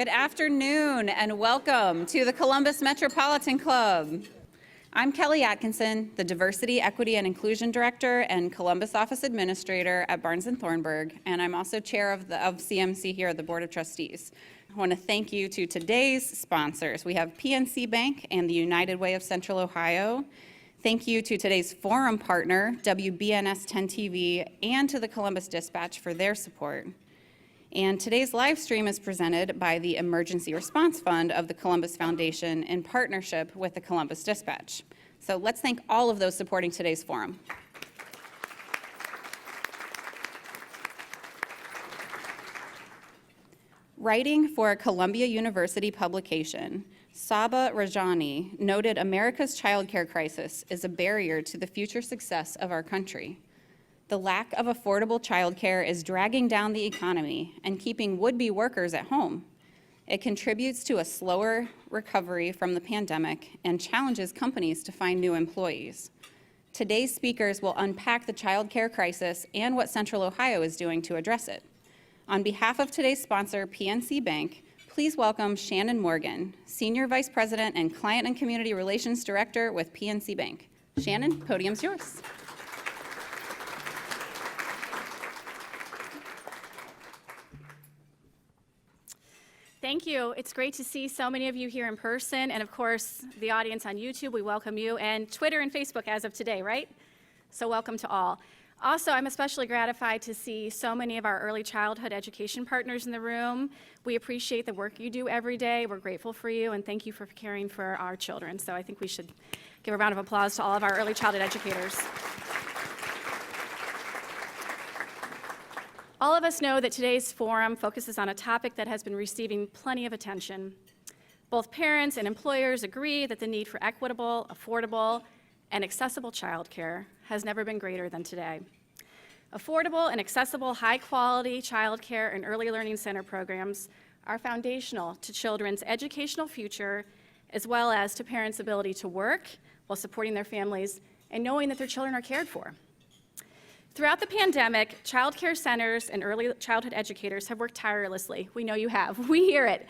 Good afternoon and welcome to the Columbus Metropolitan Club. I'm Kelly Atkinson, the Diversity, Equity, and Inclusion Director and Columbus Office Administrator at Barnes & Thornburg, and I'm also Chair of CMC here at the Board of Trustees. I want to thank you to today's sponsors. We have PNC Bank and the United Way of Central Ohio. Thank you to today's forum partner, WBNS 10 TV, and to the Columbus Dispatch for their support. And today's live stream is presented by the Emergency Response Fund of the Columbus Foundation in partnership with the Columbus Dispatch. So let's thank all of those supporting today's forum. Writing for a Columbia University publication, Saba Rawjani noted America's childcare crisis is a barrier to the future success of our country. The lack of affordable childcare is dragging down the economy and keeping would-be workers at home. It contributes to a slower recovery from the pandemic and challenges companies to find new employees. Today's speakers will unpack the childcare crisis and what Central Ohio is doing to address it. On behalf of today's sponsor, PNC Bank, please welcome Shannon Morgan, Senior Vice President and Client and Community Relations Director with PNC Bank. Shannon, podium's yours. Thank you. It's great to see so many of you here in person, and of course, the audience on YouTube, we welcome you, and Twitter and Facebook as of today, right? So welcome to all. Also, I'm especially gratified to see so many of our early childhood education partners in the room. We appreciate the work you do every day. We're grateful for you, and thank you for caring for our children. So I think we should give a round of applause to all of our early childhood educators. All of us know that today's forum focuses on a topic that has been receiving plenty of attention. Both parents and employers agree that the need for equitable, affordable, and accessible childcare has never been greater than today. Affordable and accessible, high-quality childcare and early learning center programs are foundational to children's educational future, as well as to parents' ability to work while supporting their families and knowing that their children are cared for. Throughout the pandemic, child care centers and early childhood educators have worked tirelessly. We know you have. We hear it.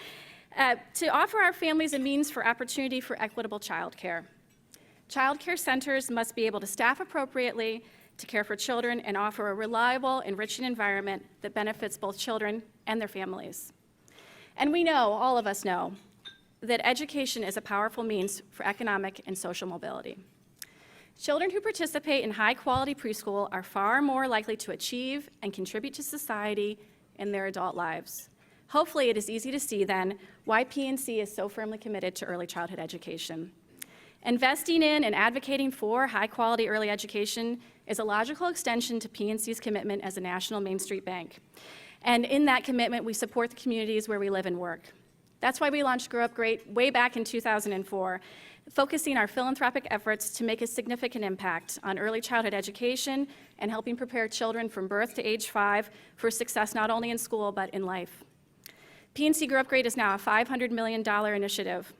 To offer our families a means for opportunity for equitable child care. Child care centers must be able to staff appropriately to care for children and offer a reliable, enriching environment that benefits both children and their families. And we know, all of us know, that education is a powerful means for economic and social mobility. Children who participate in high-quality preschool are far more likely to achieve and contribute to society in their adult lives. Hopefully, it is easy to see, then, why PNC is so firmly committed to early childhood education. Investing in and advocating for high-quality early education is a logical extension to PNC's commitment as a national Main Street bank. And in that commitment, we support the communities where we live and work. That's why we launched Grow Up Great way back in 2004, focusing our philanthropic efforts to make a significant impact on early childhood education and helping prepare children from birth to age 5 for success not only in school but in life. PNC Grow Up Great is now a $500 million initiative.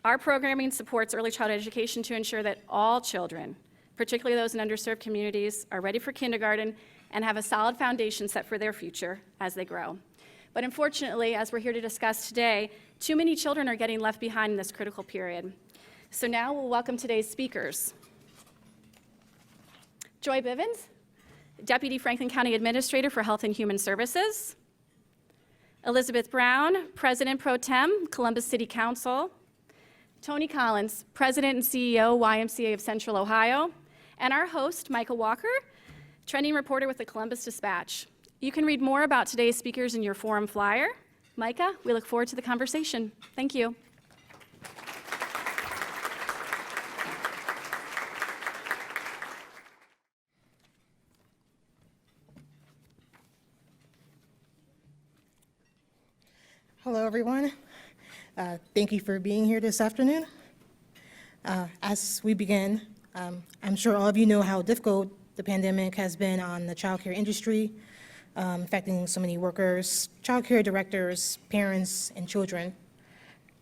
Our programming supports early childhood education to ensure that all children, particularly those in underserved communities, are ready for kindergarten and have a solid foundation set for their future as they grow. But unfortunately, as we're here to discuss today, too many children are getting left behind in this critical period. So now we'll welcome today's speakers. Joy Bivens, Deputy Franklin County Administrator for Health and Human Services. Elizabeth Brown, President Pro Tem, Columbus City Council. Tony Collins, President and CEO, YMCA of Central Ohio. And our host, Micah Walker, trending reporter with the Columbus Dispatch. You can read more about today's speakers in your forum flyer. Micah, we look forward to the conversation. Thank you. Hello, everyone. Thank you for being here this afternoon. As we begin, I'm sure all of you know how difficult the pandemic has been on the childcare industry, affecting so many workers, childcare directors, parents, and children.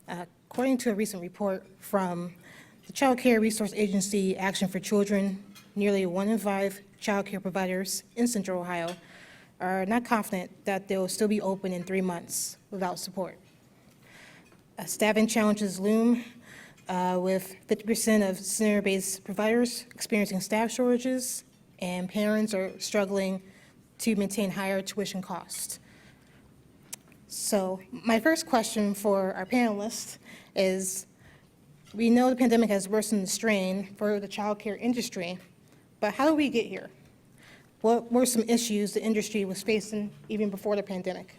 According to a recent report from the Child Care Resource Agency Action for Children, nearly 1 in 5 child care providers in Central Ohio are not confident that they'll still be open in 3 months without support. Staffing challenges loom with 50% of center-based providers experiencing staff shortages, and parents are struggling to maintain higher tuition costs. So my first question for our panelists is, we know the pandemic has worsened the strain for the childcare industry, but how did we get here? What were some issues the industry was facing even before the pandemic?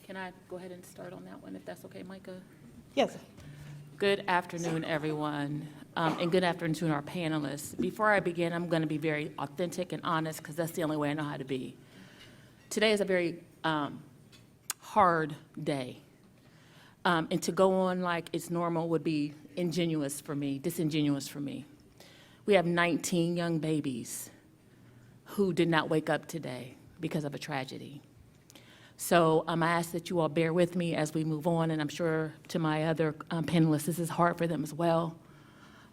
Can I go ahead and start on that one, if that's okay, Micah? Yes. Good afternoon, everyone, and good afternoon to our panelists. Before I begin, I'm going to be very authentic and honest, because that's the only way I know how to be. Today is a very hard day, and to go on like it's normal would be disingenuous for me. We have 19 young babies who did not wake up today because of a tragedy. So I ask that you all bear with me as we move on, and I'm sure to my other panelists, this is hard for them as well.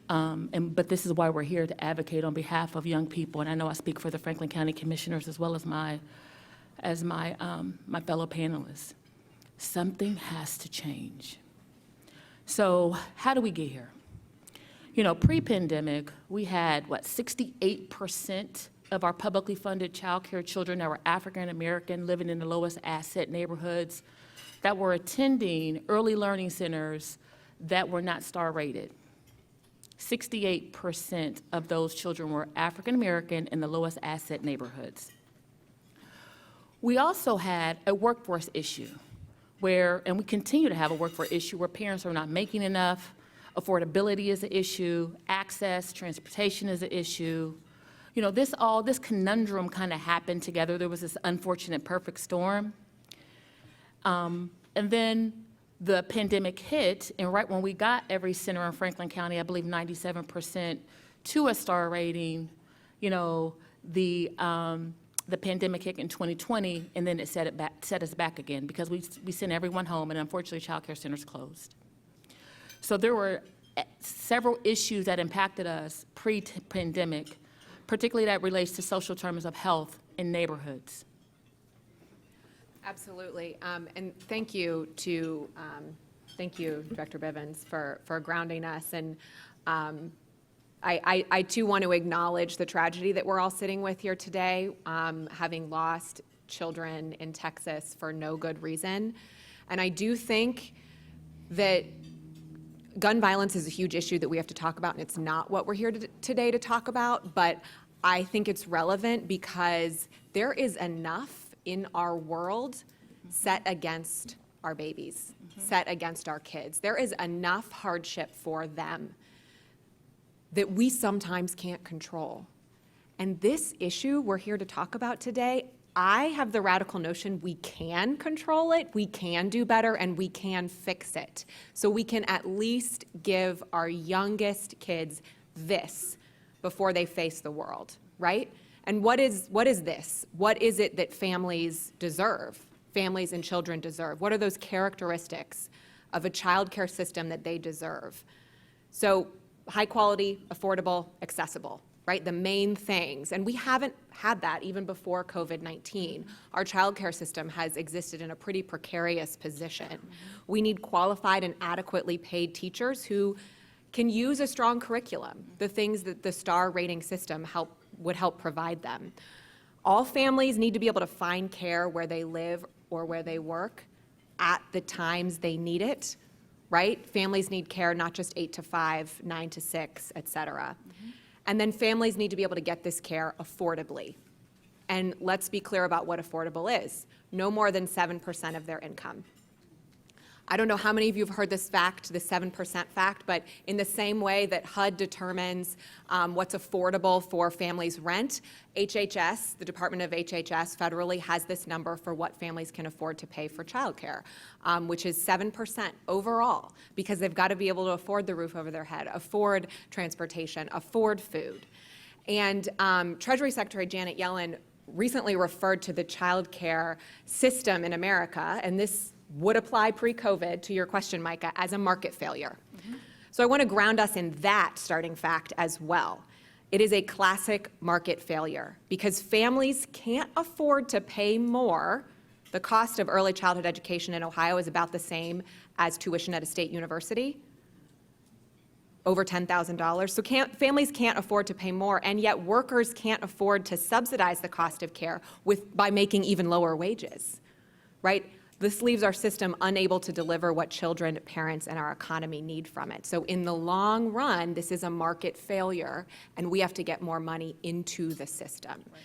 But this is why we're here, to advocate on behalf of young people, and I know I speak for the Franklin County Commissioners as well as my fellow panelists. Something has to change. So how do we get here? You know, pre-pandemic, we had, 68% of our publicly funded child care children that were African American, living in the lowest asset neighborhoods, that were attending early learning centers that were not star rated. 68% of those children were African American in the lowest asset neighborhoods. We also had a workforce issue and we continue to have a workforce issue where parents are not making enough, affordability is an issue, access, transportation is an issue. You know, this conundrum kind of happened together. There was this unfortunate perfect storm. And then the pandemic hit, and right when we got every center in Franklin County, I believe 97% to a star rating, you know, the pandemic hit in 2020, and then it set us back again, because we sent everyone home, and unfortunately child care centers closed. So there were several issues that impacted us pre-pandemic, particularly that relates to social determinants of health in neighborhoods. Absolutely, and thank you, Director Bivens, for grounding us. And I too want to acknowledge the tragedy that we're all sitting with here today, having lost children in Texas for no good reason. And I do think that gun violence is a huge issue that we have to talk about, and it's not what we're here today to talk about, but I think it's relevant because there is enough in our world set against our babies, set against our kids. There is enough hardship for them that we sometimes can't control. And this issue we're here to talk about today, I have the radical notion we can control it, we can do better, and we can fix it. So we can at least give our youngest kids this before they face the world, right? And what is this? What is it that families deserve? Families and children deserve? What are those characteristics of a child care system that they deserve? So high quality, affordable, accessible, right? The main things. And we haven't had that even before COVID-19. Our childcare system has existed in a pretty precarious position. We need qualified and adequately paid teachers who can use a strong curriculum, the things that the star rating system would help provide them. All families need to be able to find care where they live or where they work at the times they need it, right? Families need care not just 8 to 5, 9 to 6, et cetera. And then families need to be able to get this care affordably. And let's be clear about what affordable is. No more than 7% of their income. I don't know how many of you have heard this fact, the 7% fact, but in the same way that HUD determines what's affordable for families' rent, HHS, the Department of HHS federally has this number for what families can afford to pay for childcare, which is 7% overall, because they've got to be able to afford the roof over their head, afford transportation, afford food. And Treasury Secretary Janet Yellen recently referred to the child care system in America, and this would apply pre-COVID to your question, Micah, as a market failure. So I want to ground us in that starting fact as well. It is a classic market failure because families can't afford to pay more. The cost of early childhood education in Ohio is about the same as tuition at a state university, over $10,000. So families can't afford to pay more, and yet workers can't afford to subsidize the cost of care by making even lower wages, right? This leaves our system unable to deliver what children, parents, and our economy need from it. So in the long run, this is a market failure, and we have to get more money into the system. Right.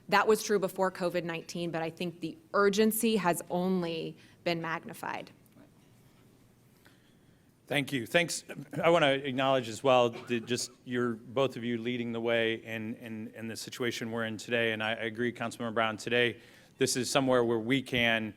That was true before COVID-19, but I think the urgency has only been magnified. Thank you. Thanks. I want to acknowledge as well just both of you leading the way in the situation we're in today. And I agree, Councilmember Brown, today this is somewhere where we can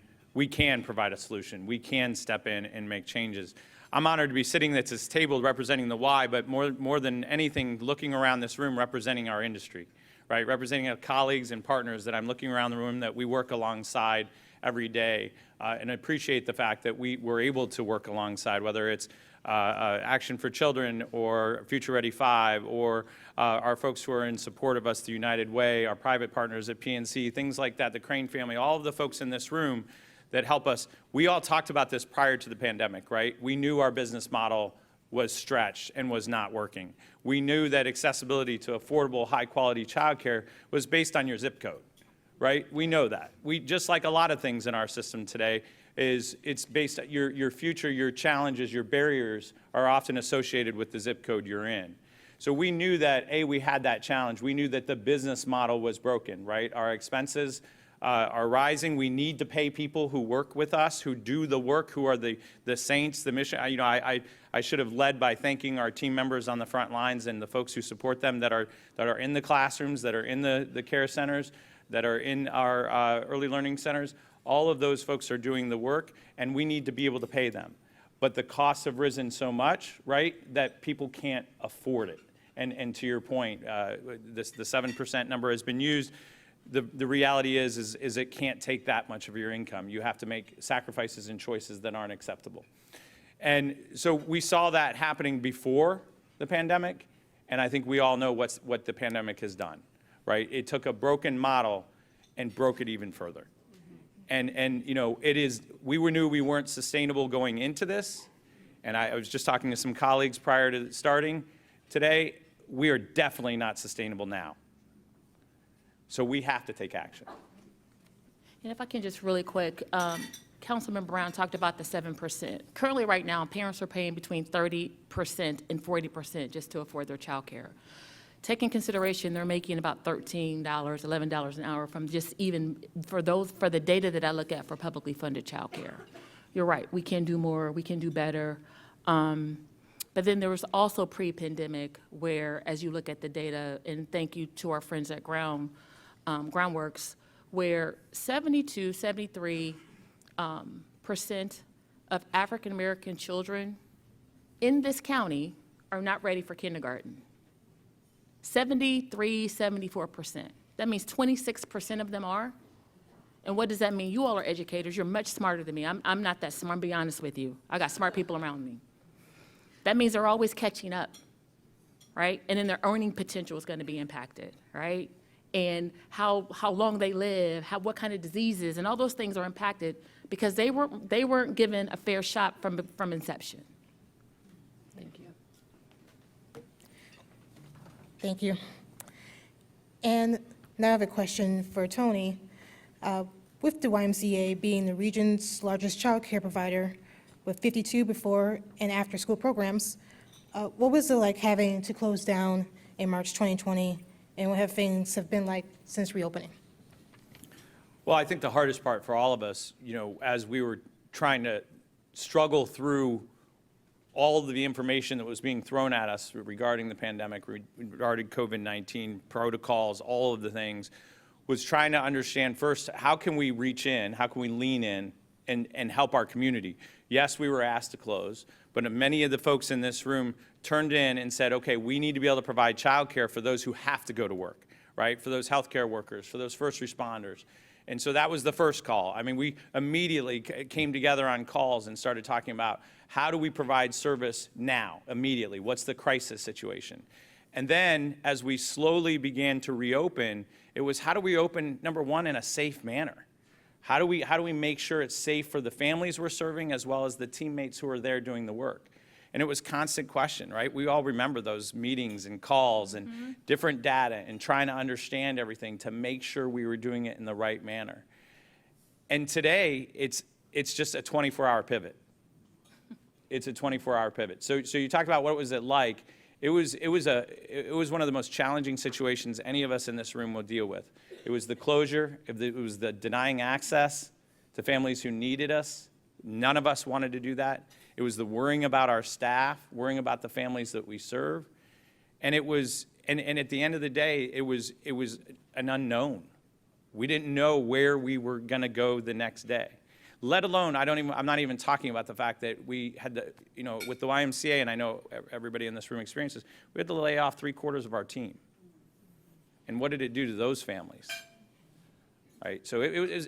provide a solution. We can step in and make changes. I'm honored to be sitting at this table representing the Y, but more than anything, looking around this room representing our industry, right? Representing our colleagues and partners that I'm looking around the room that we work alongside every day. And I appreciate the fact that we're able to work alongside, whether it's Action for Children or Future Ready 5 or our folks who are in support of us, the United Way, our private partners at PNC, things like that, the Crane family, all of the folks in this room that help us. We all talked about this prior to the pandemic, right? We knew our business model was stretched and was not working. We knew that accessibility to affordable, high-quality childcare was based on your zip code, right? We know that. Just like a lot of things in our system today, it's based on your future, your challenges, your barriers are often associated with the zip code you're in. So we knew that, we had that challenge. We knew that the business model was broken, right? Our expenses are rising. We need to pay people who work with us, who do the work, who are the saints, the mission. I should have led by thanking our team members on the front lines and the folks who support them that are in the classrooms, that are in the care centers, that are in our early learning centers. All of those folks are doing the work, and we need to be able to pay them. But the costs have risen so much, right, that people can't afford it. And to your point, the 7% number has been used. The reality is it can't take that much of your income. You have to make sacrifices and choices that aren't acceptable. And so we saw that happening before the pandemic, and I think we all know what the pandemic has done, right? It took a broken model and broke it even further. And we knew we weren't sustainable going into this, and I was just talking to some colleagues prior to starting today. We are definitely not sustainable now. So we have to take action. And if I can just really quick, Councilman Brown talked about the 7%. Currently, right now, parents are paying between 30% and 40% just to afford their child care. Take in consideration, they're making about $13, $11 an hour from just even for the data that I look at for publicly funded child care. You're right, we can do more, we can do better. But then there was also pre-pandemic where, as you look at the data, and thank you to our friends at Groundworks, where 72, 73% of African-American children in this county are not ready for kindergarten. 73, 74%. That means 26% of them are. And what does that mean? You all are educators. You're much smarter than me. I'm not that smart, I'll be honest with you. I got smart people around me. That means they're always catching up, right? And then their earning potential is going to be impacted, right? And how long they live, what kind of diseases, and all those things are impacted because they weren't given a fair shot from inception. Thank you. Thank you. And now I have a question for Tony. With the YMCA being the region's largest child care provider with 52 before and after school programs, what was it like having to close down in March 2020, and what have things been like since reopening? Well, I think the hardest part for all of us, as we were trying to struggle through all of the information that was being thrown at us regarding the pandemic, regarding COVID-19 protocols, all of the things, was trying to understand first, how can we reach in, how can we lean in and help our community? Yes, we were asked to close, but many of the folks in this room turned in and said, okay, we need to be able to provide childcare for those who have to go to work, right? For those healthcare workers, for those first responders. And so that was the first call. I mean, we immediately came together on calls and started talking about how do we provide service now, immediately? What's the crisis situation? And then, as we slowly began to reopen, it was how do we open, number one, in a safe manner? How do we make sure it's safe for the families we're serving as well as the teammates who are there doing the work? And it was constant question, right? We all remember those meetings and calls and different data and trying to understand everything to make sure we were doing it in the right manner. And today, it's just a 24-hour pivot. It's a 24-hour pivot. So you talked about what was it like. It was one of the most challenging situations any of us in this room will deal with. It was the closure. It was the denying access to families who needed us. None of us wanted to do that. It was the worrying about our staff, worrying about the families that we serve. And it was, and at the end of the day, it was an unknown. We didn't know where we were going to go the next day. Let alone, I'm not even talking about the fact that we had to, with the YMCA, and I know everybody in this room experiences, we had to lay off 3/4 of our team. And what did it do to those families? Right? So it was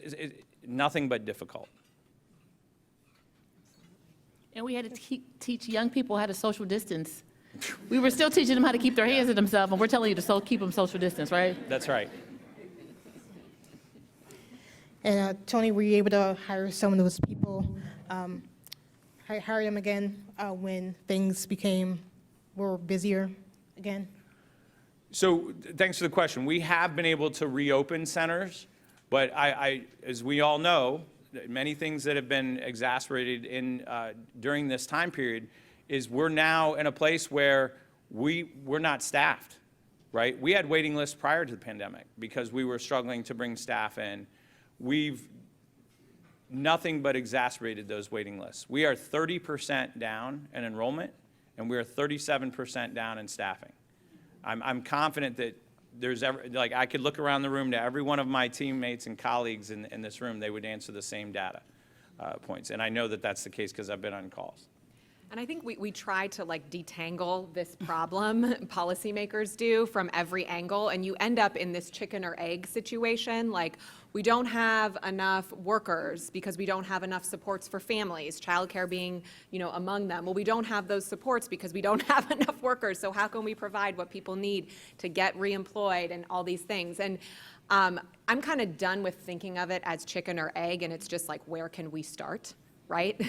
nothing but difficult. And we had to teach young people how to social distance. We were still teaching them how to keep their hands to themselves, and we're telling you to keep them social distance, right? That's right. And Tony, were you able to hire some of those people, hire them again when things were busier again? So thanks for the question. We have been able to reopen centers, but as we all know, many things that have been exacerbated during this time period is we're now in a place where we're not staffed, right? We had waiting lists prior to the pandemic because we were struggling to bring staff in. We've nothing but exacerbated those waiting lists. We are 30% down in enrollment, and we are 37% down in staffing. I'm confident that I could look around the room to every one of my teammates and colleagues in this room, they would answer the same data points. And I know that that's the case because I've been on calls. And I think we try to detangle this problem, policymakers do, from every angle, and you end up in this chicken or egg situation. We don't have enough workers because we don't have enough supports for families, childcare being, among them. Well, we don't have those supports because we don't have enough workers, so how can we provide what people need to get reemployed and all these things? And I'm kind of done with thinking of it as chicken or egg, and it's just where can we start? Right?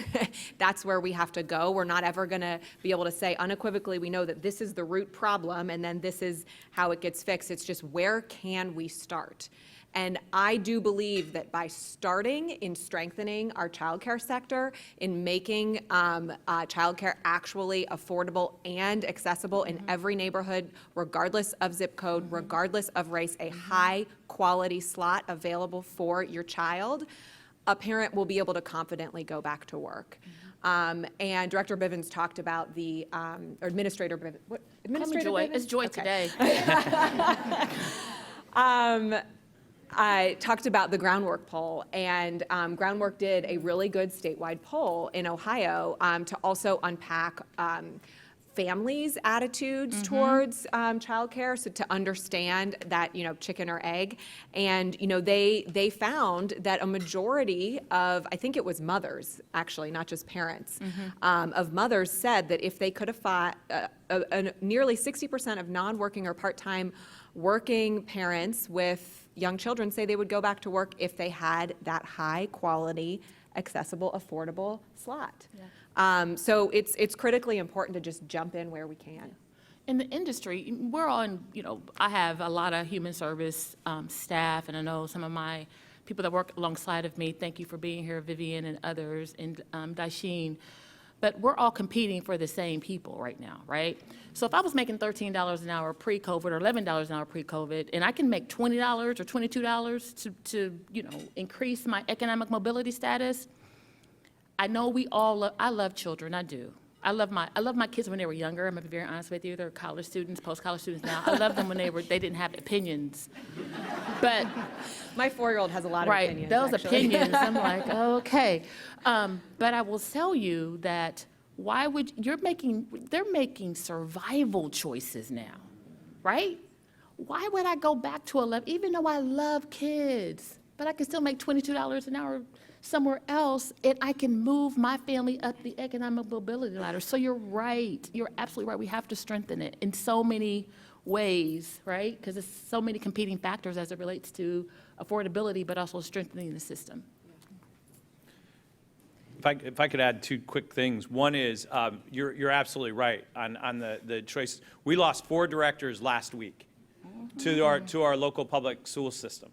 That's where we have to go. We're not ever going to be able to say unequivocally, we know that this is the root problem and then this is how it gets fixed. It's just where can we start? And I do believe that by starting in strengthening our childcare sector, in making childcare actually affordable and accessible in every neighborhood, regardless of zip code, regardless of race, a high quality slot available for your child, a parent will be able to confidently go back to work. And Director Bivens talked about or Administrator Bivens. What? Administrator Joy. Bivens? It's Joy Okay. today. I talked about the Groundwork poll, and Groundwork did a really good statewide poll in Ohio to also unpack families' attitudes towards childcare, so to understand that, chicken or egg. And, they found that a majority of, I think it was mothers, actually, not just parents, of mothers said that if they could have nearly 60% of non-working or part-time working parents with young children say they would go back to work if they had that high-quality, accessible, affordable slot. Yeah. So it's critically important to just jump in where we can. In the industry, we're on, I have a lot of human service staff, and I know some of my people that work alongside of me. Thank you for being here, Vivian and others, and Daisheen. But we're all competing for the same people right now, right? So if I was making $13 an hour pre-COVID or $11 an hour pre-COVID, and I can make $20 or $22 to increase my economic mobility status, I know I love children, I do. I love my kids when they were younger. I'm gonna be very honest with you. They're college students, post-college students now. I love them when they didn't have opinions. But my 4-year-old has a lot of opinions. Those actually. opinions, I'm like, okay. But I will tell you that they're making survival choices now, right? Why would I go back to 11, even though I love kids, but I can still make $22 an hour somewhere else, and I can move my family up the economic mobility ladder. So you're right. You're absolutely right. We have to strengthen it in so many ways, right? Because there's so many competing factors as it relates to affordability, but also strengthening the system. If I could add two quick things. One is, you're absolutely right on the choice. We lost 4 directors last week to our local public school system,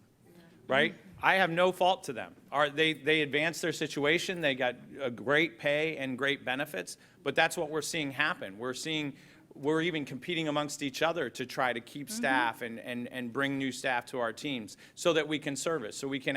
right? I have no fault to them. They advanced their situation, they got a great pay and great benefits, but that's what we're seeing happen. We're even competing amongst each other to try to keep staff and bring new staff to our teams so that we can service, so we can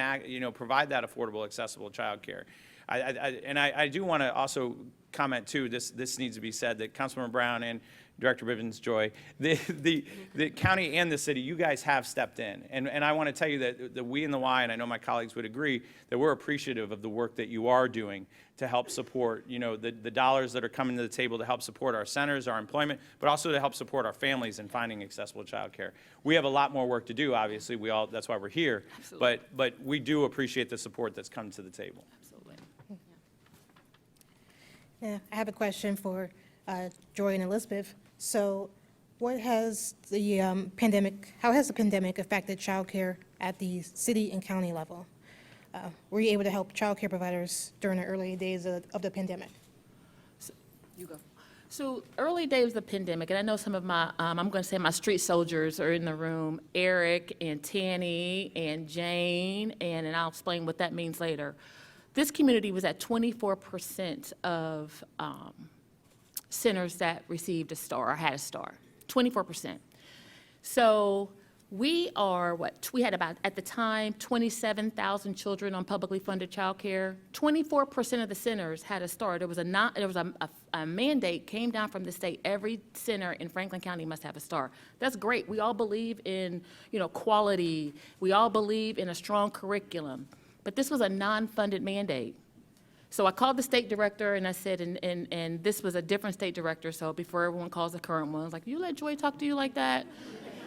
provide that affordable, accessible childcare. I do want to also comment too, this needs to be said, that Councilmember Brown and Director Bivens, Joy, the county and the city, you guys have stepped in. And I want to tell you that we in the Y, and I know my colleagues would agree, that we're appreciative of the work that you are doing to help support, the dollars that are coming to the table to help support our centers, our employment, but also to help support our families in finding accessible childcare. We have a lot more work to do, obviously, that's why we're here. Absolutely. But we do appreciate the support that's come to the table. Absolutely. Yeah, I have a question for Joy and Elizabeth. So how has the pandemic affected childcare at the city and county level? Were you able to help childcare providers during the early days of the pandemic? You go. So early days of the pandemic, and I know some of my, I'm going to say my street soldiers are in the room, Eric and Tanny and Jane, and I'll explain what that means later. This community was at 24% of centers that received a star or had a star, 24%. So we are we had about, at the time, 27,000 children on publicly funded childcare. 24% of the centers had a star. There was a mandate came down from the state. Every center in Franklin County must have a star. That's great. We all believe in, quality. We all believe in a strong curriculum. But this was a non-funded mandate. So I called the state director and I said, and this was a different state director, so before everyone calls the current one, I was like, you let Joy talk to you like that?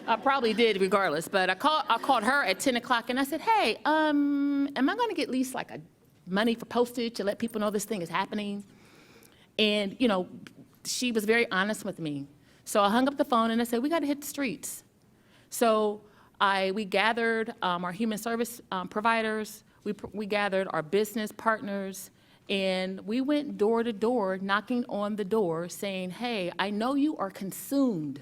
I probably did regardless, but I called her at 10 o'clock and I said, hey, am I going to get at least like money for postage to let people know this thing is happening? And, she was very honest with me. So I hung up the phone and I said, we got to hit the streets. So we gathered our human service providers, we gathered our business partners, and we went door to door, knocking on the door, saying, hey, I know you are consumed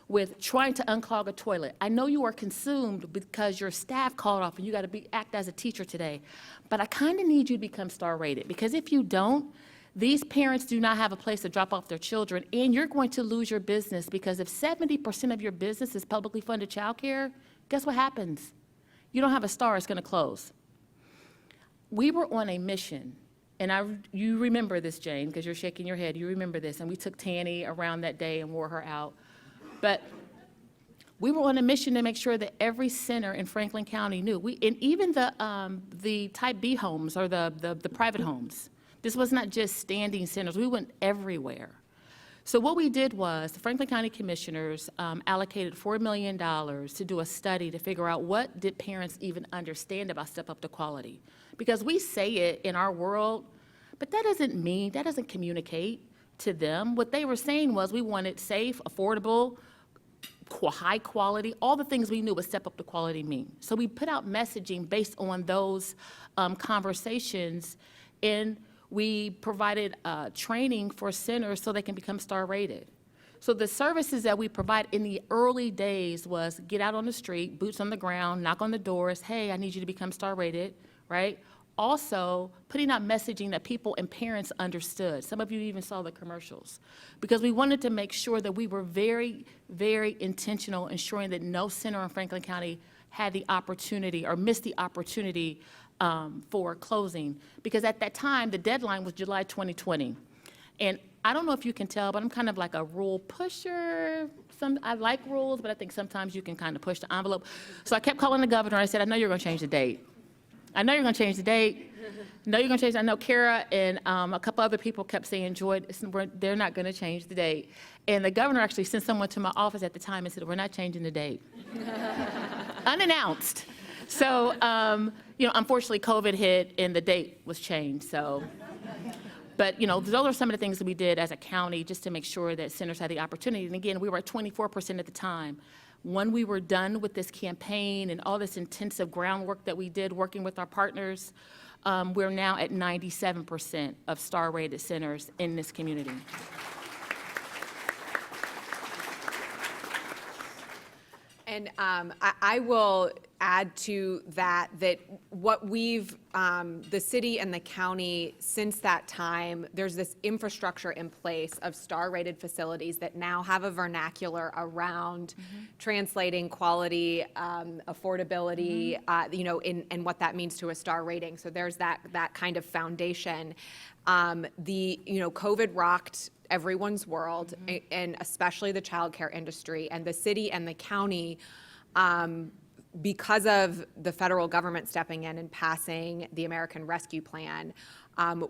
with trying to unclog a toilet. I know you are consumed because your staff called off and you got to act as a teacher today. But I kind of need you to become star rated, because if you don't, these parents do not have a place to drop off their children, and you're going to lose your business, because if 70% of your business is publicly funded childcare, guess what happens? You don't have a star, it's going to close. We were on a mission. And you remember this, Jane, because you're shaking your head. You remember this. And we took Tanny around that day and wore her out. But we were on a mission to make sure that every center in Franklin County knew. And even the type B homes, or the private homes. This was not just standing centers. We went everywhere. So what we did was, the Franklin County Commissioners allocated $4 million to do a study to figure out what did parents even understand about Step Up to Quality. Because we say it in our world, but that doesn't communicate to them. What they were saying was we wanted safe, affordable, high quality, all the things we knew what Step Up to Quality mean. So we put out messaging based on those conversations, and we provided training for centers so they can become star rated. So the services that we provide in the early days was get out on the street, boots on the ground, knock on the doors, hey, I need you to become star rated, right? Also, putting out messaging that people and parents understood. Some of you even saw the commercials. Because we wanted to make sure that we were very, very intentional, ensuring that no center in Franklin County had the opportunity or missed the opportunity for closing. Because at that time, the deadline was July 2020. And I don't know if you can tell, but I'm kind of like a rule pusher. I like rules, but I think sometimes you can kind of push the envelope. So I kept calling the governor. I said, I know you're going to change the date. I know you're going to change the date. No, you're going to change. I know Kara and a couple other people kept saying, Joy, they're not going to change the date. And the governor actually sent someone to my office at the time and said, we're not changing the date. Unannounced. So, unfortunately, COVID hit and the date was changed. So, But those are some of the things that we did as a county just to make sure that centers had the opportunity. And again, we were at 24% at the time. When we were done with this campaign and all this intensive groundwork that we did working with our partners, we're now at 97% of star-rated centers in this community. And I will add to that what we've, the city and the county, since that time, there's this infrastructure in place of star-rated facilities that now have a vernacular around translating quality, affordability, and what that means to a star rating. So there's that kind of foundation. COVID rocked everyone's world, and especially the childcare industry, and the city and the county, because of the federal government stepping in and passing the American Rescue Plan,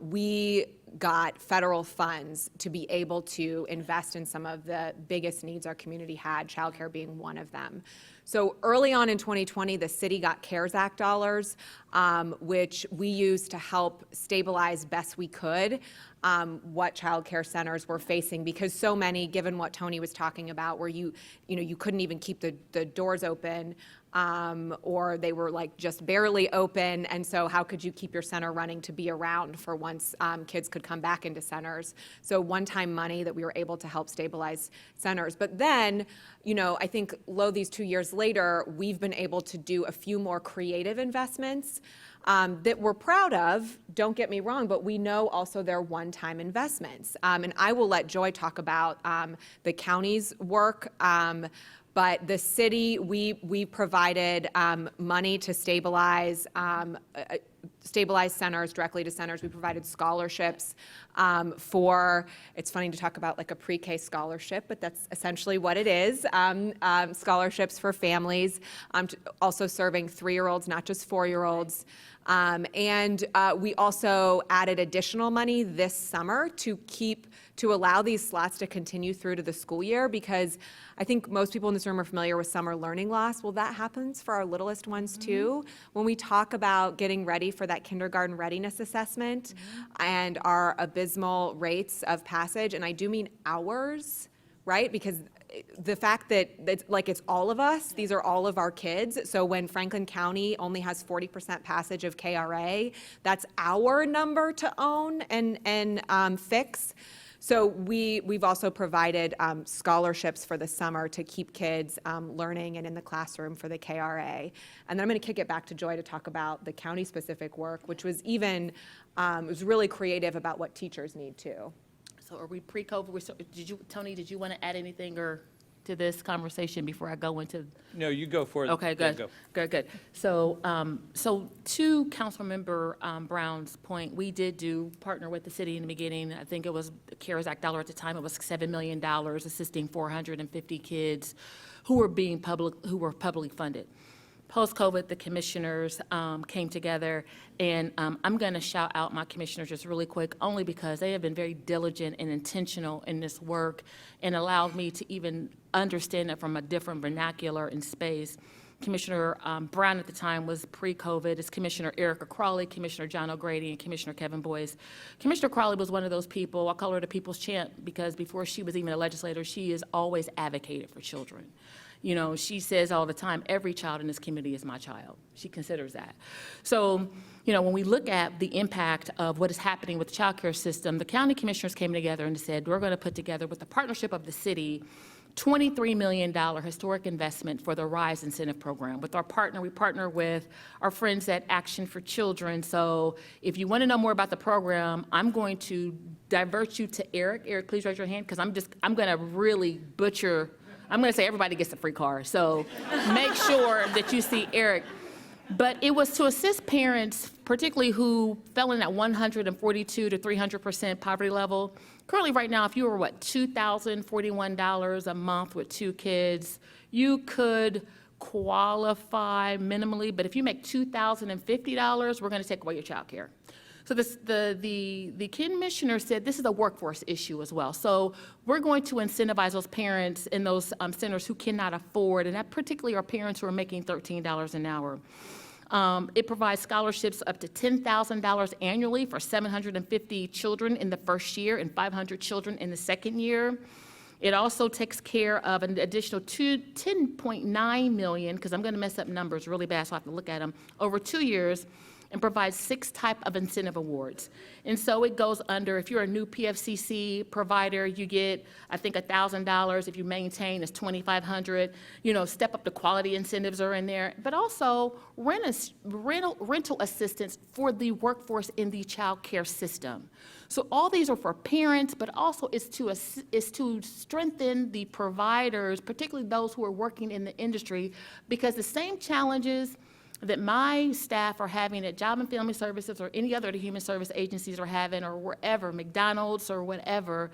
we got federal funds to be able to invest in some of the biggest needs our community had, childcare being one of them. So early on in 2020, the city got CARES Act dollars, which we used to help stabilize best we could what childcare centers were facing, because so many, given what Tony was talking about, where you couldn't even keep the doors open, or they were like just barely open, and so how could you keep your center running to be around for once kids could come back into centers? So one-time money that we were able to help stabilize centers. But then, I think these 2 years later, we've been able to do a few more creative investments that we're proud of, don't get me wrong, but we know also they're one-time investments. And I will let Joy talk about the county's work. But the city, we provided money to stabilize centers, directly to centers. We provided scholarships it's funny to talk about like a pre-K scholarship, but that's essentially what it is, scholarships for families, also serving 3-year-olds, not just 4-year-olds. And we also added additional money this summer to allow these slots to continue through to the school year, because I think most people in this room are familiar with summer learning loss. Well, that happens for our littlest ones too. When we talk about getting ready for that kindergarten readiness assessment and our abysmal rates of passage, and I do mean hours, right? Because the fact that it's all of us, these are all of our kids. So when Franklin County only has 40% passage of KRA, that's our number to own and fix. So we've also provided scholarships for the summer to keep kids learning and in the classroom for the KRA. And then I'm going to kick it back to Joy to talk about the county-specific work, which was it was really creative about what teachers need too. So are we pre-COVID? Tony, did you want to add anything to this conversation before I go into? No, you go for it. Okay, good. Yeah, go. Good. So to Councilmember Brown's point, we did partner with the city in the beginning. I think it was the CARES Act dollar at the time. It was $7 million, assisting 450 kids who were publicly funded. Post-COVID, the commissioners came together, and I'm going to shout out my commissioners just really quick, only because they have been very diligent and intentional in this work and allowed me to even understand it from a different vernacular and space. Commissioner Brown at the time was pre-COVID. It's Commissioner Erica Crawley, Commissioner John O'Grady, and Commissioner Kevin Boyce. Commissioner Crawley was one of those people, I call her the people's champ, because before she was even a legislator, she has always advocated for children. She says all the time, every child in this community is my child. She considers that. So, when we look at the impact of what is happening with the child care system, the county commissioners came together and said, we're going to put together, with the partnership of the city, $23 million historic investment for the RISE incentive program. With our partner, we partner with our friends at Action for Children. So if you want to know more about the program, I'm going to divert you to Eric. Eric, please raise your hand, because I'm going to really butcher. I'm going to say everybody gets a free car, so make sure that you see Eric. But it was to assist parents, particularly who fell in that 142 to 300% poverty level. Currently, right now, if you were, $2,041 a month with 2 kids, you could qualify minimally. But if you make $2,050, we're going to take away your child care. So the commissioner said this is a workforce issue as well. So we're going to incentivize those parents in those centers who cannot afford, and that particularly are parents who are making $13 an hour. It provides scholarships up to $10,000 annually for 750 children in the first year and 500 children in the second year. It also takes care of an additional $10.9 million, because I'm going to mess up numbers really bad, so I have to look at them, over 2 years, and provides 6 types of incentive awards. And so it goes under, if you're a new PFCC provider, you get, I think, $1,000. If you maintain, it's $2,500. You know, step up the quality incentives are in there, but also rental assistance for the workforce in the child care system. So all these are for parents, but also is to strengthen the providers, particularly those who are working in the industry, because the same challenges that my staff are having at Job and Family Services or any other of the human service agencies are having, or wherever, McDonald's or whatever,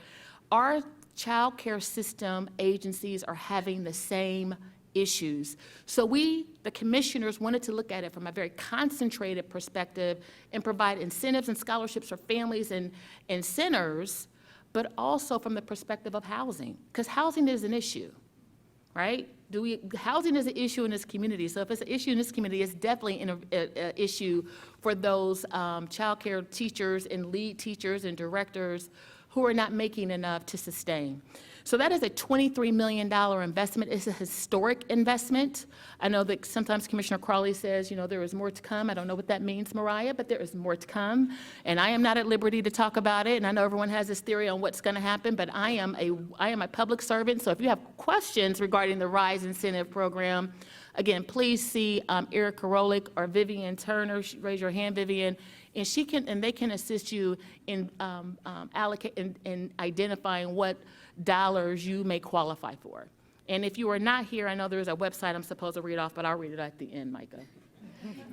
our child care system agencies are having the same issues. So we, the commissioners, wanted to look at it from a very concentrated perspective and provide incentives and scholarships for families and centers, but also from the perspective of housing, because housing is an issue, right? Housing is an issue in this community. So if it's an issue in this community, it's definitely an issue for those child care teachers and lead teachers and directors who are not making enough to sustain. So that is a $23 million investment. It's a historic investment. I know that sometimes Commissioner Crawley says, you know, there is more to come. I don't know what that means, Mariah, but there is more to come. And I am not at liberty to talk about it. And I know everyone has this theory on what's going to happen, but I am a public servant. So if you have questions regarding the RISE incentive program, again, please see Erica Rolick or Vivian Turner. Raise your hand, Vivian. And they can assist you in identifying what dollars you may qualify for. And if you are not here, I know there's a website I'm supposed to read off, but I'll read it at the end, Micah.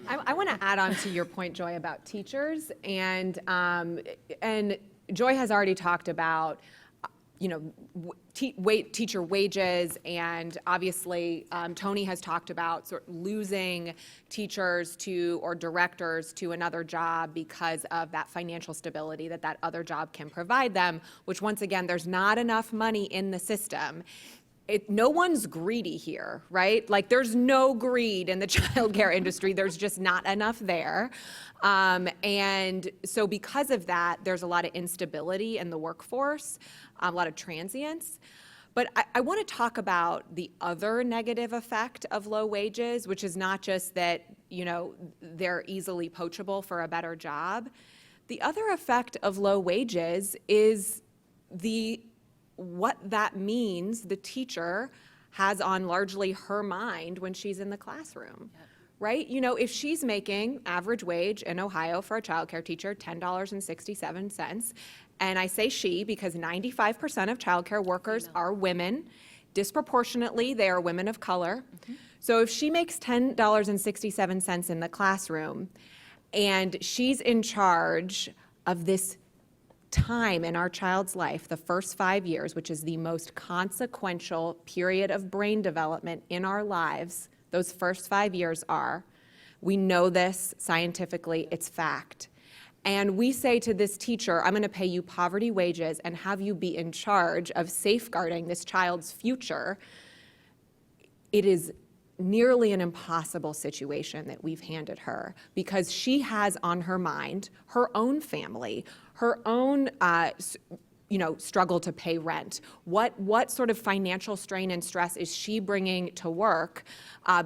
I want to add on to your point, Joy, about teachers, and Joy has already talked about, you know, teacher wages, and obviously Tony has talked about sort of losing teachers or directors to another job because of that financial stability that other job can provide them, which once again, there's not enough money in the system. No one's greedy here, right? Like, there's no greed in the childcare industry. There's just not enough there. And so because of that, there's a lot of instability in the workforce, a lot of transience. But I want to talk about the other negative effect of low wages, which is not just that, you know, they're easily poachable for a better job. The other effect of low wages is what that means the teacher has on largely her mind when she's in the classroom, right? You know, if she's making average wage in Ohio for a childcare teacher, $10.67, and I say she because 95% of childcare workers are women. Disproportionately, they are women of color. So if she makes $10.67 in the classroom and she's in charge of this time in our child's life, the first 5 years, which is the most consequential period of brain development in our lives, those first 5 years are, we know this scientifically, it's fact. And we say to this teacher, I'm going to pay you poverty wages and have you be in charge of safeguarding this child's future. It is nearly an impossible situation that we've handed her, because she has on her mind her own family, her own struggle to pay rent. What sort of financial strain and stress is she bringing to work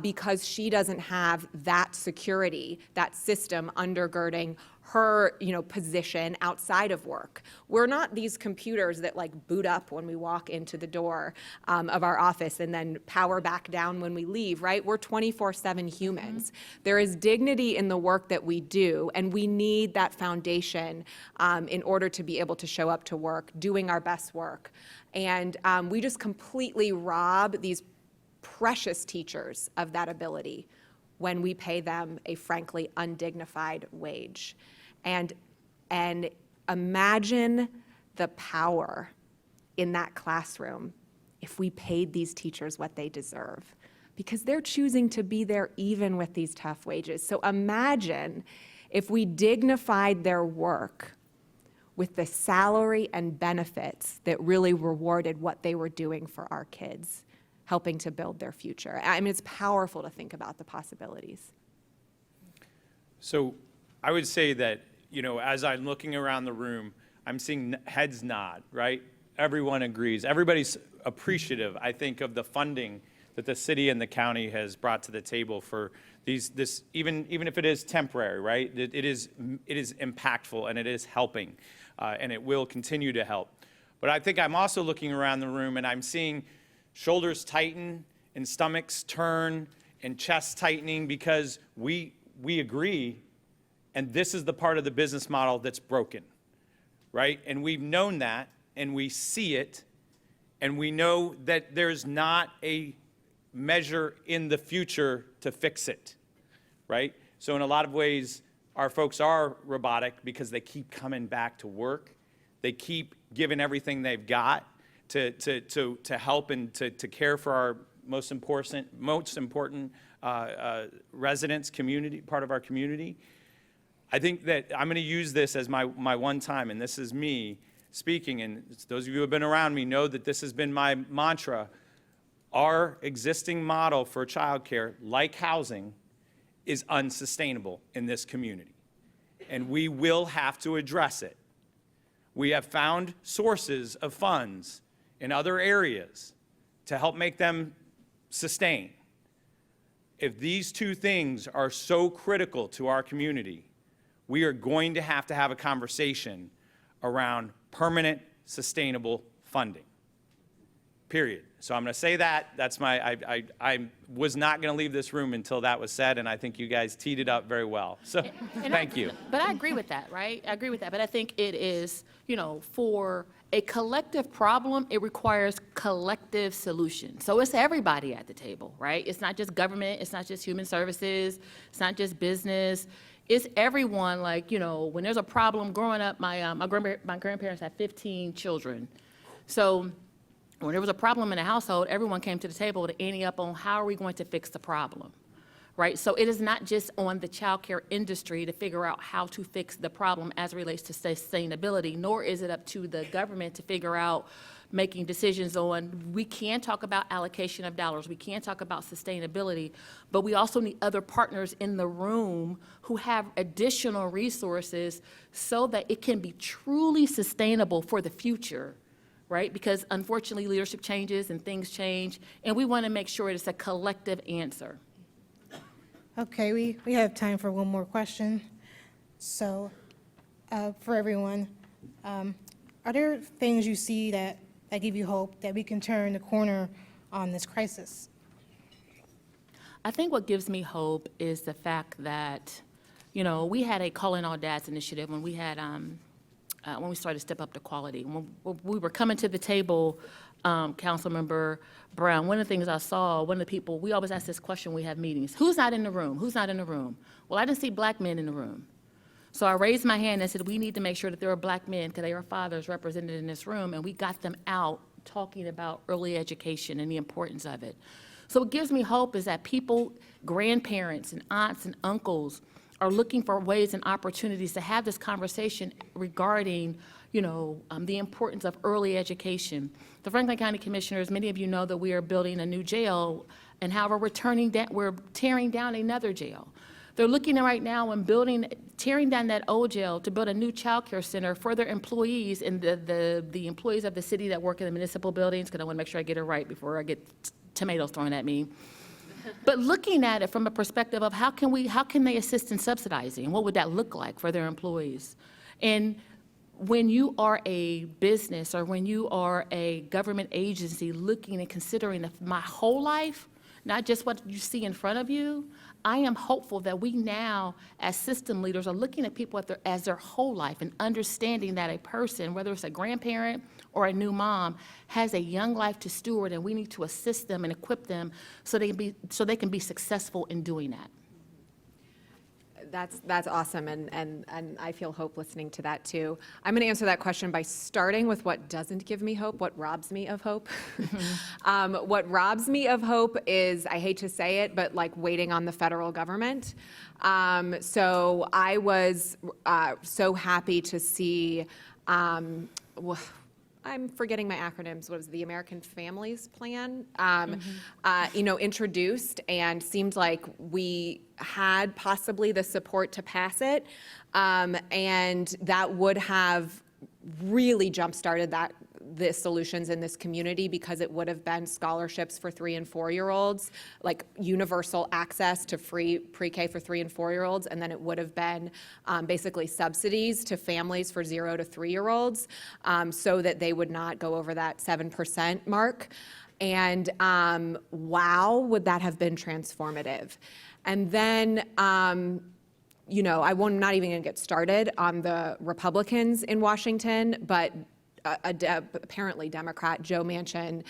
because she doesn't have that security, that system undergirding her, position outside of work. We're not these computers that like boot up when we walk into the door of our office and then power back down when we leave, right? We're 24/7 humans. Mm-hmm. There is dignity in the work that we do, and we need that foundation in order to be able to show up to work, doing our best work. And we just completely rob these precious teachers of that ability when we pay them a frankly undignified wage. And imagine the power in that classroom if we paid these teachers what they deserve, because they're choosing to be there even with these tough wages. So imagine if we dignified their work with the salary and benefits that really rewarded what they were doing for our kids, helping to build their future. I mean, it's powerful to think about the possibilities. So I would say that, as I'm looking around the room, I'm seeing heads nod, right? Everyone agrees. Everybody's appreciative, I think, of the funding that the city and the county has brought to the table for this, even if it is temporary, right? It is impactful and it is helping, and it will continue to help. But I think I'm also looking around the room and I'm seeing shoulders tighten and stomachs turn and chests tightening because we agree, and this is the part of the business model that's broken, right? And we've known that, and we see it, and we know that there's not a measure in the future to fix it, right? So in a lot of ways, our folks are robotic because they keep coming back to work. They keep giving everything they've got to help and to care for our most important residents, community, part of our community. I think that I'm going to use this as my one time, and this is me speaking, and those of you who have been around me know that this has been my mantra. Our existing model for childcare, like housing, is unsustainable in this community, and we will have to address it. We have found sources of funds in other areas to help make them sustain. If these two things are so critical to our community, we are going to have a conversation around permanent, sustainable funding, period. So I'm going to say that. That's I was not going to leave this room until that was said, and I think you guys teed it up very well. So thank you. But I agree with that, right? I agree with that. But I think it is, for a collective problem, it requires collective solutions. So it's everybody at the table, right? It's not just government. It's not just human services. It's not just business. It's everyone. Like, when there's a problem growing up, my grandparents had 15 children. So when there was a problem in the household, everyone came to the table to ante up on how are we going to fix the problem, right? So it is not just on the child care industry to figure out how to fix the problem as it relates to sustainability, nor is it up to the government to figure out making decisions on, we can talk about allocation of dollars, we can talk about sustainability, but we also need other partners in the room who have additional resources so that it can be truly sustainable for the future. Right? Because unfortunately, leadership changes and things change, and we want to make sure it's a collective answer. Okay, we have time for one more question. So, for everyone, are there things you see that give you hope that we can turn the corner on this crisis? I think what gives me hope is the fact that, we had a Calling All Dads initiative when we had when we started Step Up to Quality. When we were coming to the table, Councilmember Brown, one of the things I saw, one of the people, we always ask this question, we have meetings, who's not in the room? Who's not in the room? Well, I didn't see black men in the room. So I raised my hand and said, we need to make sure that there are black men, because they are fathers represented in this room, and we got them out talking about early education and the importance of it. So what gives me hope is that people, grandparents and aunts and uncles, are looking for ways and opportunities to have this conversation regarding, the importance of early education. The Franklin County Commissioners, many of you know that we are building a new jail, and however, we're tearing down another jail. They're looking right now and tearing down that old jail to build a new child care center for their employees and the employees of the city that work in the municipal buildings, because I want to make sure I get it right before I get tomatoes thrown at me. But looking at it from a perspective of how can they assist in subsidizing? What would that look like for their employees? And when you are a business or when you are a government agency looking and considering my whole life, not just what you see in front of you, I am hopeful that we now, as system leaders, are looking at people as their whole life and understanding that a person, whether it's a grandparent or a new mom, has a young life to steward, and we need to assist them and equip them so they can be successful in doing that. That's awesome, and I feel hope listening to that too. I'm going to answer that question by starting with what doesn't give me hope, what robs me of hope. What robs me of hope is, I hate to say it, but like waiting on the federal government. So I was so happy to see I'm forgetting my acronyms, what was it, the American Families Plan, introduced, and seemed like we had possibly the support to pass it. And that would have really jump-started the solutions in this community, because it would have been scholarships for 3- and 4-year-olds, like universal access to free pre-K for 3- and 4-year-olds, and then it would have been basically subsidies to families for 0 to 3-year-olds, so that they would not go over that 7% mark. And wow, would that have been transformative. And then I'm not even going to get started on the Republicans in Washington, but apparently Democrat Joe Manchin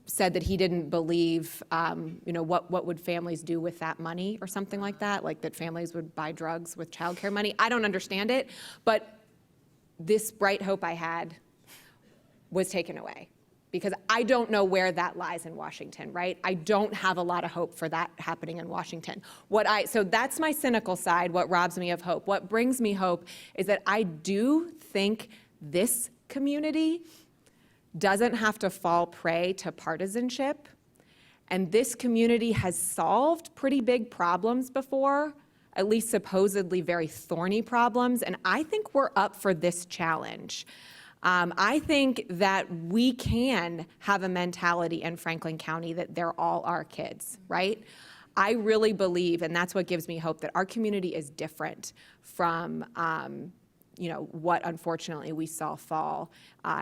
said that he didn't believe, what would families do with that money or something like that, like that families would buy drugs with childcare money. I don't understand it, but this bright hope I had was taken away, because I don't know where that lies in Washington, right? I don't have a lot of hope for that happening in Washington. So that's my cynical side, what robs me of hope. What brings me hope is that I do think this community doesn't have to fall prey to partisanship, and this community has solved pretty big problems before, at least supposedly very thorny problems, and I think we're up for this challenge. I think that we can have a mentality in Franklin County that they're all our kids, right? I really believe, and that's what gives me hope, that our community is different from what unfortunately we saw fall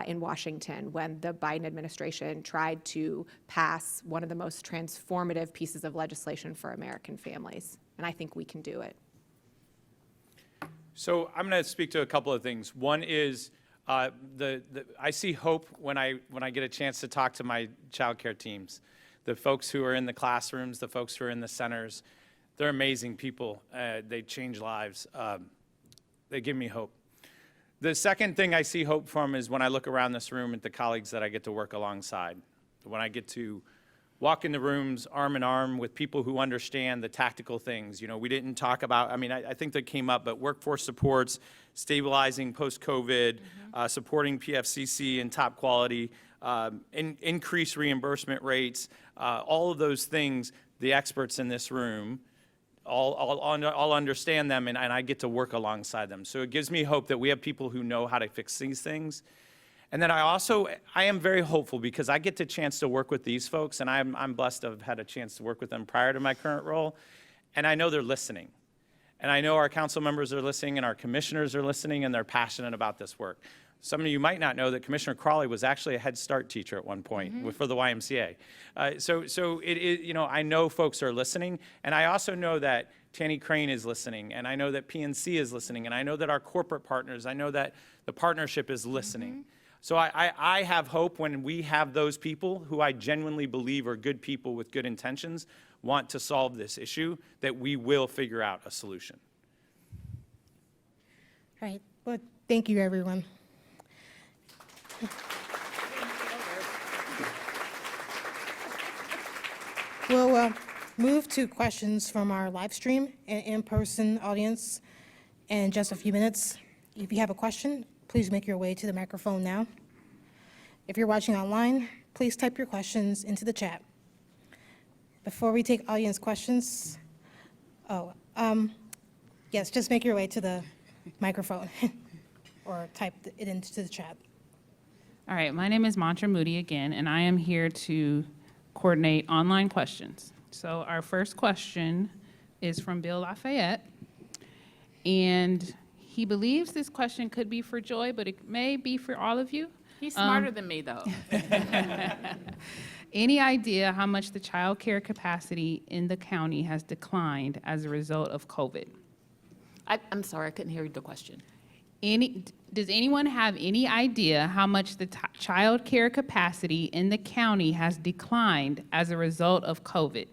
in Washington when the Biden administration tried to pass one of the most transformative pieces of legislation for American families. And I think we can do it. So I'm going to speak to a couple of things. One is I see hope when I get a chance to talk to my childcare teams, the folks who are in the classrooms, the folks who are in the centers. They're amazing people. They change lives. They give me hope. The second thing I see hope from is when I look around this room at the colleagues that I get to work alongside. When I get to walk in the rooms arm in arm with people who understand the tactical things. We didn't talk about, I think that came up, but workforce supports, stabilizing post-COVID, supporting PFCC and top quality, increased reimbursement rates, all of those things, the experts in this room all understand them, and I get to work alongside them. So it gives me hope that we have people who know how to fix these things. And then I am very hopeful because I get the chance to work with these folks, and I'm blessed to have had a chance to work with them prior to my current role, and I know they're listening. And I know our council members are listening, and our commissioners are listening, and they're passionate about this work. Some of you might not know that Commissioner Crawley was actually a Head Start teacher at one point for the YMCA. So it is, I know folks are listening, and I also know that Tanny Crane is listening, and I know that PNC is listening, and I know that our corporate partners, I know that the partnership is listening. So I have hope when we have those people who I genuinely believe are good people with good intentions want to solve this issue, that we will figure out a solution. All right, well, thank you, everyone. We'll move to questions from our live stream and in-person audience in just a few minutes. If you have a question, please make your way to the microphone now. If you're watching online, please type your questions into the chat. Before we take audience questions, yes, just make your way to the microphone or type it into the chat. All right, my name is Mantra Moody again, and I am here to coordinate online questions. So our first question is from Bill Lafayette, and he believes this question could be for Joy, but it may be for all of you. He's smarter than me, though. Any idea how much the child care capacity in the county has declined as a result of COVID? I'm sorry, I couldn't hear the question. Does anyone have any idea how much the child care capacity in the county has declined as a result of COVID?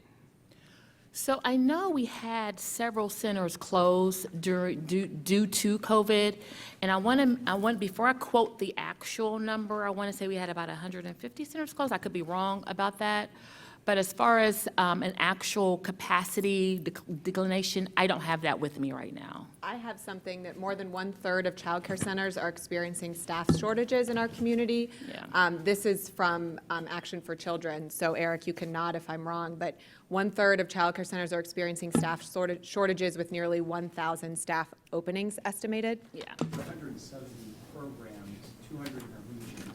So I know we had several centers closed due to COVID, and I want before I quote the actual number, I want to say we had about 150 centers closed. I could be wrong about that, But as far as an actual capacity declination, I don't have that with me right now. I have something that more than 1/3 of childcare centers are experiencing staff shortages in our community. Yeah. This is from Action for Children, so Eric, you can nod if I'm wrong, but 1/3 of childcare centers are experiencing staff shortages with nearly 1,000 staff openings estimated. Yeah. 170 programs, 200 in our region,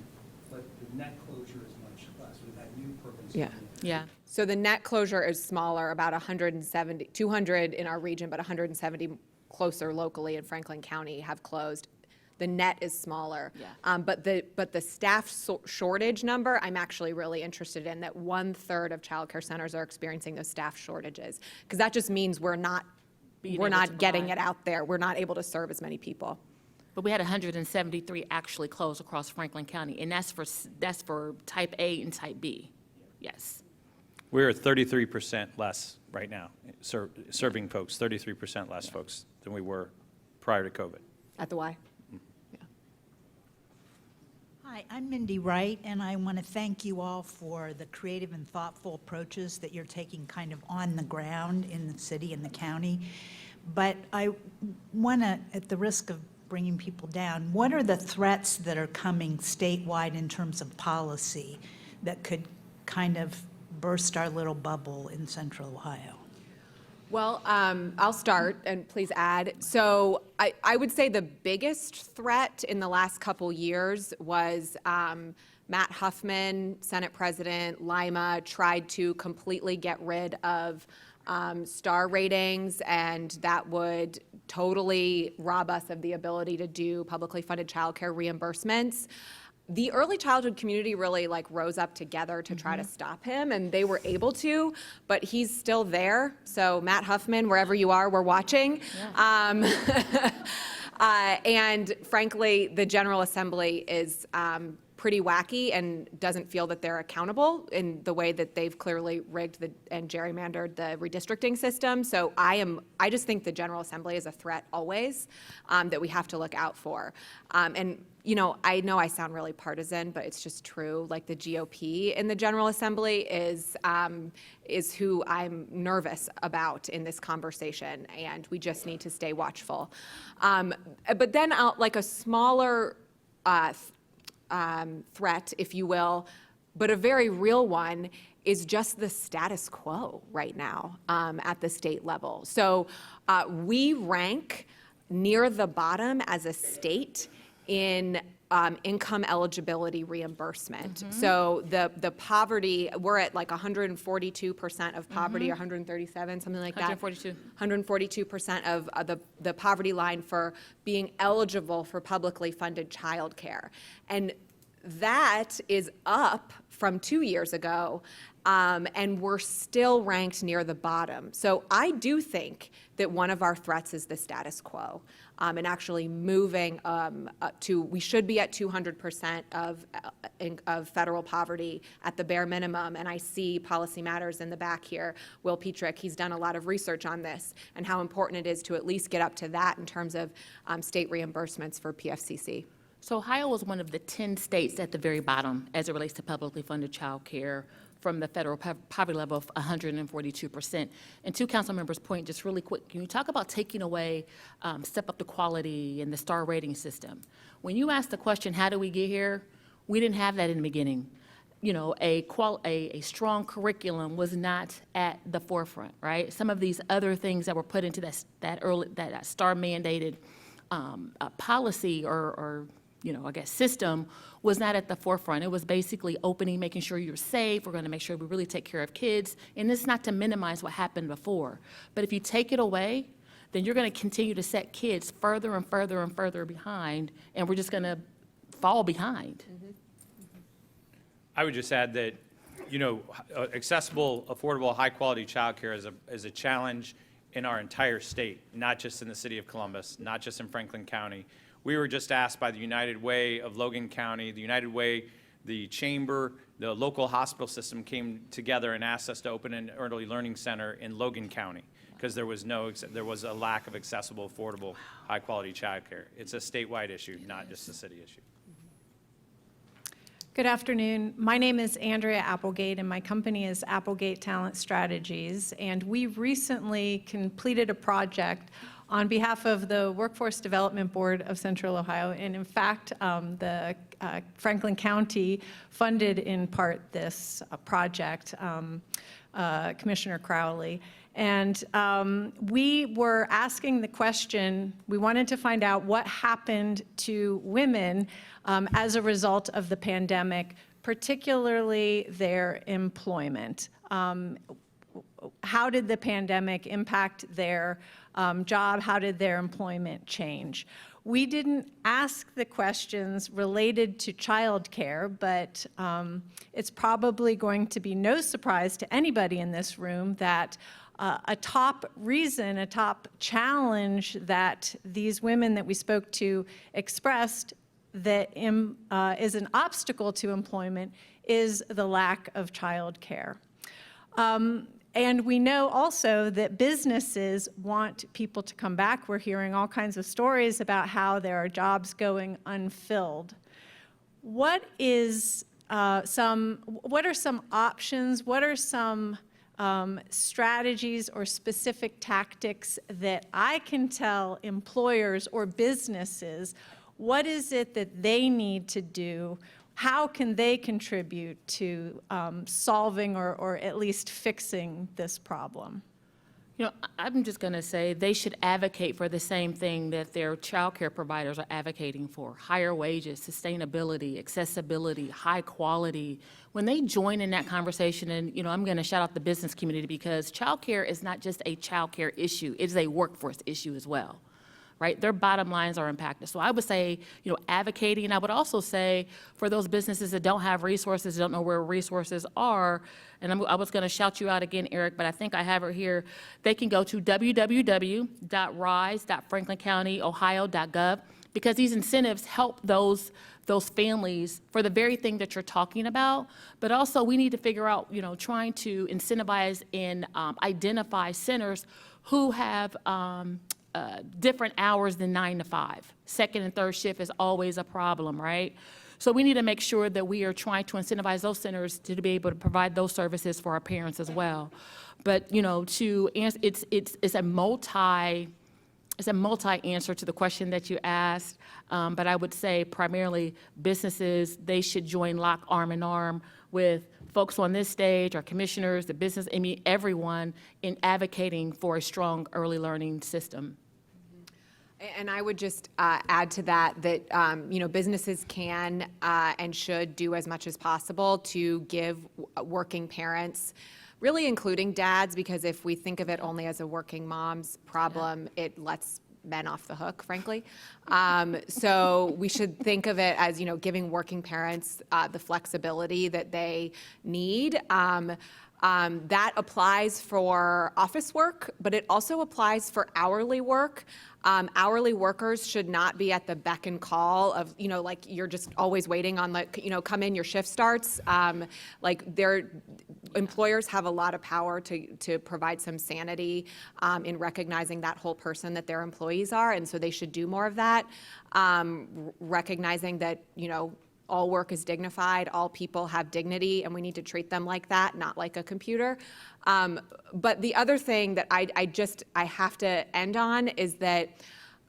but the net closure is much less. We've had new programs. Yeah. Yeah. So the net closure is smaller, about 200 in our region, but 170 closer locally in Franklin County have closed. The net is smaller. Yeah. But the staff shortage number, I'm actually really interested in, that 1/3 of childcare centers are experiencing those staff shortages. Because that just means we're not Being able to getting provide. it out there. We're not able to serve as many people. But we had 173 actually close across Franklin County, and that's for type A and type B. Yes. We're at 33% less right now, serving folks, 33% less folks than we were prior to COVID. At the Y? Hi, I'm Mindy Wright, and I want to thank you all for the creative and thoughtful approaches that you're taking kind of on the ground in the city and the county. But I want to, at the risk of bringing people down, what are the threats that are coming statewide in terms of policy that could kind of burst our little bubble in Central Ohio? Well, I'll start, and please add. So I would say the biggest threat in the last couple years was Matt Huffman, Senate President, Lima, tried to completely get rid of star ratings, and that would totally rob us of the ability to do publicly funded childcare reimbursements. The early childhood community really rose up together to try to stop him, and they were able to, but he's still there. So Matt Huffman, wherever you are, we're watching. And frankly, the General Assembly is pretty wacky and doesn't feel that they're accountable in the way that they've clearly rigged and gerrymandered the redistricting system. So I just think the General Assembly is a threat always that we have to look out for. And I know I sound really partisan, but it's just true. Like the GOP in the General Assembly is who I'm nervous about in this conversation, and we just need to stay watchful. But then a smaller threat, if you will, but a very real one, is just the status quo right now at the state level. So we rank near the bottom as a state in income eligibility reimbursement. So the poverty, we're at 142% of poverty, 137, something like that. 142. 142% of the poverty line for being eligible for publicly funded childcare. And that is up from 2 years ago, and we're still ranked near the bottom. So I do think that one of our threats is the status quo, and actually moving we should be at 200% of federal poverty at the bare minimum. And I see Policy Matters in the back here, Will Petrick, he's done a lot of research on this and how important it is to at least get up to that in terms of state reimbursements for PFCC. So Ohio was one of the 10 states at the very bottom as it relates to publicly funded child care from the federal poverty level of 142%. And to council members' point, just really quick, can you talk about taking away step up the quality and the star rating system? When you ask the question, how do we get here? We didn't have that in the beginning. A strong curriculum was not at the forefront, right? Some of these other things that were put into that star mandated policy or system was not at the forefront. It was basically opening, making sure you're safe. We're going to make sure we really take care of kids. And this is not to minimize what happened before. But if you take it away, then you're going to continue to set kids further and further and further behind, and we're just going to fall behind. I would just add that, accessible, affordable, high-quality childcare is a challenge in our entire state, not just in the city of Columbus, not just in Franklin County. We were just asked by the United Way of Logan County, the United Way, the chamber, the local hospital system came together and asked us to open an early learning center in Logan County because there was a lack of accessible, affordable, high-quality childcare. It's a statewide issue, not just a city issue. Good afternoon. My name is Andrea Applegate, and my company is Applegate Talent Strategies. And we recently completed a project on behalf of the Workforce Development Board of Central Ohio. And in fact, the Franklin County funded in part this project, Commissioner Crowley. And we were asking the question, we wanted to find out what happened to women as a result of the pandemic, particularly their employment. How did the pandemic impact their job? How did their employment change? We didn't ask the questions related to childcare, but it's probably going to be no surprise to anybody in this room that a top reason, a top challenge that these women that we spoke to expressed that is an obstacle to employment is the lack of childcare. And we know also that businesses want people to come back. We're hearing all kinds of stories about how there are jobs going unfilled. What are some options? What are some strategies or specific tactics that I can tell employers or businesses? What is it that they need to do? How can they contribute to solving or at least fixing this problem? You know, I'm just going to say they should advocate for the same thing that their child care providers are advocating for: higher wages, sustainability, accessibility, high quality. When they join in that conversation, and you know, I'm going to shout out the business community, because child care is not just a child care issue, it is a workforce issue as well. Right? Their bottom lines are impacted. So I would say, you know, advocating, and I would also say for those businesses that don't have resources, don't know where resources are, and I was going to shout you out again, Eric, but I think I have it here. They can go to www.rise.franklincountyohio.gov, because these incentives help those families for the very thing that you're talking about. But also we need to figure out, you know, trying to incentivize and identify centers who have different hours than 9 to 5. Second and third shift is always a problem, right? So we need to make sure that we are trying to incentivize those centers to be able to provide those services for our parents as well. But you know, it's a multi-answer to the question that you asked. But I would say primarily businesses, they should join lock arm in arm with folks on this stage, our commissioners, the business, I mean, everyone in advocating for a strong early learning system. And I would just add to that, you know, businesses can and should do as much as possible to give working parents, really including dads, because if we think of it only as a working mom's problem, it lets men off the hook, frankly. So we should think of it as, you know, giving working parents the flexibility that they need. That applies for office work, but it also applies for hourly work. Hourly workers should not be at the beck and call of, you know, like you're just always waiting on, like, you know, come in, your shift starts. Like their employers have a lot of power to provide some sanity in recognizing that whole person that their employees are, and so they should do more of that. Recognizing that, you know, all work is dignified, all people have dignity, and we need to treat them like that, not like a computer. But the other thing that I have to end on is that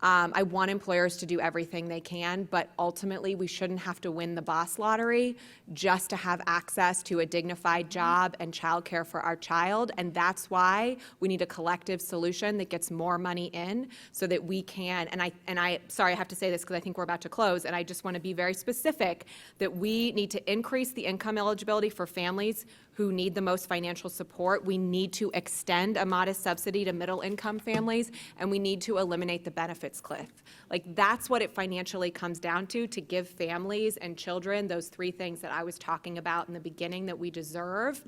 I want employers to do everything they can, but ultimately we shouldn't have to win the boss lottery just to have access to a dignified job and childcare for our child. And that's why we need a collective solution that gets more money in so that we can, sorry, I have to say this because I think we're about to close, and I just want to be very specific that we need to increase the income eligibility for families who need the most financial support. We need to extend a modest subsidy to middle income families, and we need to eliminate the benefits cliff. Like, that's what it financially comes down to give families and children those three things that I was talking about in the beginning that we deserve,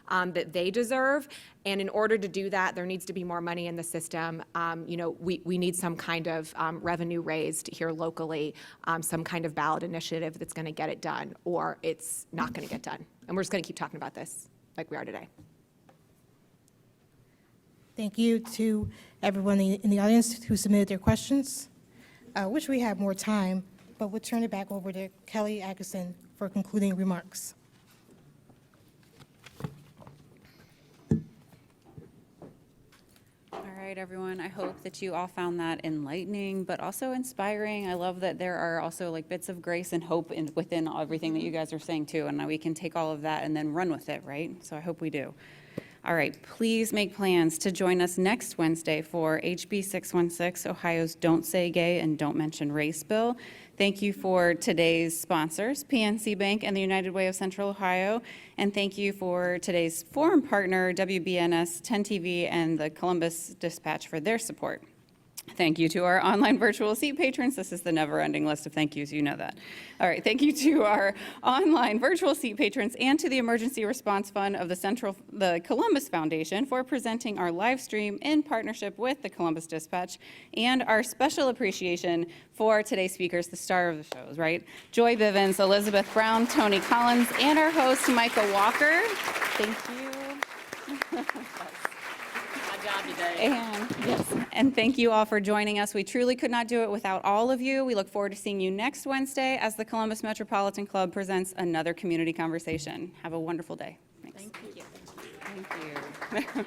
that they deserve. And in order to do that, there needs to be more money in the system. You know, we need some kind of revenue raised here locally, some kind of ballot initiative that's going to get it done, or it's not going to get done. And we're just going to keep talking about this like we are today. Thank you to everyone in the audience who submitted their questions. I wish we had more time, but we'll turn it back over to Kelly Atkinson for concluding remarks. All right, everyone, I hope that you all found that enlightening, but also inspiring. I love that there are also like bits of grace and hope within everything that you guys are saying too, and we can take all of that and then run with it, right? So I hope we do. All right, please make plans to join us next Wednesday for HB 616, Ohio's Don't Say Gay and Don't Mention Race bill. Thank you for today's sponsors, PNC Bank and the United Way of Central Ohio. And thank you for today's forum partner, WBNS 10 TV and the Columbus Dispatch for their support. Thank you to our online virtual seat patrons. This is the never-ending list of thank yous, you know that. All right, thank you to our online virtual seat patrons and to the Emergency Response Fund of the Columbus Foundation for presenting our live stream in partnership with the Columbus Dispatch, and our special appreciation for today's speakers, the star of the shows, right? Joy Bivens, Elizabeth Brown, Tony Collins, and our host, Micah Walker. Thank you. And thank you all for joining us. We truly could not do it without all of you. We look forward to seeing you next Wednesday as the Columbus Metropolitan Club presents another community conversation. Have a wonderful day. Thanks. Thank you. Thank you.